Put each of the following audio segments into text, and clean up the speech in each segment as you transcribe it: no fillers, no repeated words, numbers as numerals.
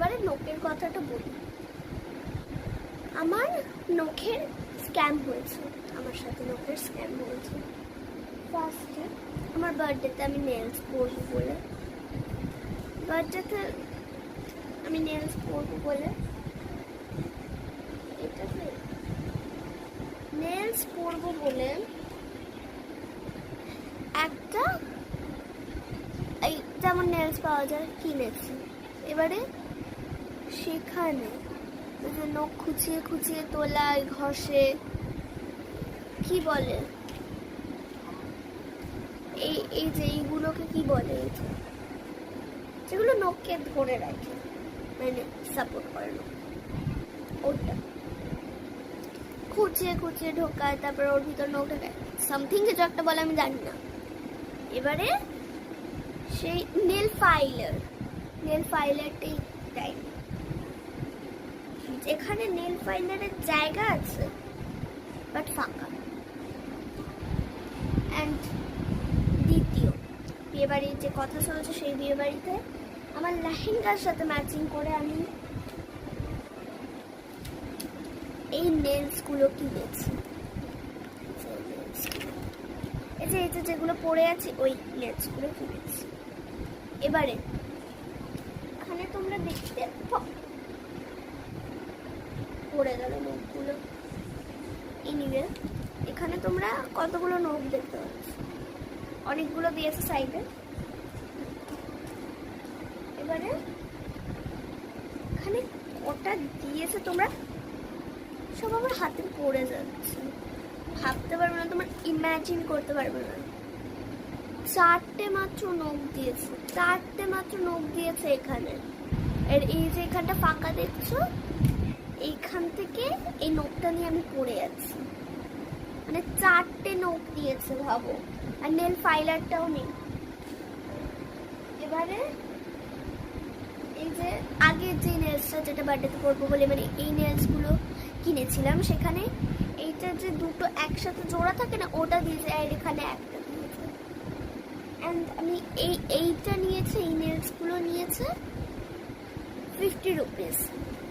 এবারে নখের কথাটা বলি। আমার নখের স্ক্যাম হয়েছে, আমার সাথে নখের স্ক্যাম হয়েছে। ফার্স্টে আমার বার্থডেতে আমি নেলস করবো বলে নেলস করবো বলে একটা এই যেমন নেলস পাওয়া যায় কিনেছি। এবারে সেখানে নখ খুঁচিয়ে খুঁচিয়ে তোলা, ঘষে কি বলে এই যে এইগুলোকে কি বলে, যেগুলো নখকে ধরে রাখে, মানে সাপোর্ট করে না, ওটা খুঁচিয়ে খুঁচিয়ে ঢোকায়, তারপর ওর ভিতর নখ ঢোকায়, সামথিং কিছু একটা বলে, আমি জানি না। এবারে সেই নেল ফাইলারটাই দেয়, যেখানে নেল ফাইলারের জায়গা আছে বাট ফাঁকা। অ্যান্ড দ্বিতীয় বিয়েবাড়ির যে কথা চলেছে, সেই বিয়েবাড়িতে আমার লেহেঙ্গার সাথে ম্যাচিং করে আমি এই নেলসগুলো কিনেছি। এই যে যেগুলো পরে আছে ওই নেলসগুলো কিনেছি। এবারে এখানে তোমরা দেখতে পড়ে গেল নখগুলো। এনিওয়ে এখানে তোমরা কতগুলো নখ দেখতে পাচ্ছ, অনেকগুলো দিয়েছে সাইডে। এবারে এখানে কটা দিয়েছে তোমরা সব আমার হাতে পড়ে যাচ্ছে, ভাবতে পারবে না, তোমার ইমাজিন করতে পারবে না। চারটে মাত্র নখ দিয়েছে এখানে। আর এই যে এখানটা ফাঁকা দেখছো, এইখান থেকে এই নখটা নিয়ে আমি পড়ে যাচ্ছি, মানে চারটে নখ দিয়েছে ভাবো। আর নেল ফাইলারটাও নেই। এবারে এই যে আগের যে নেলসটা, যেটা বার্থডেতে করবো বলে মানে এই নেলসগুলো কিনেছিলাম, সেখানে এইটা যে দুটো একসাথে জোড়া থাকে না, ওটা দিয়েছে, আর এখানে একটা দিয়েছে। অ্যান্ড আমি এইটা নিয়েছে, এই নেলসগুলো নিয়েছে 50 রুপিস,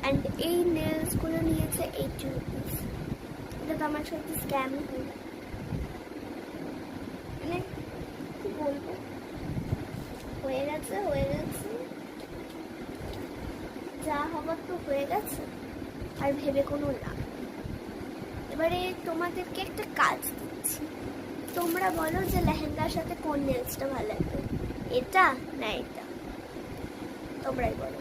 অ্যান্ড এই নেলসগুলো নিয়েছে 80 রুপিস। এটা তো আমার সাথে স্ক্যাম হলো, মানে কি বলবো, হয়ে গেছে যা হবার তো হয়ে গেছে, আর ভেবে কোনো লাভ। এবারে তোমাদেরকে একটা কাজ দিচ্ছি, তোমরা বলো যে লেহেঙ্গার সাথে কোন নেলসটা ভালো লাগবে, এটা না এটা, তোমরাই বলো।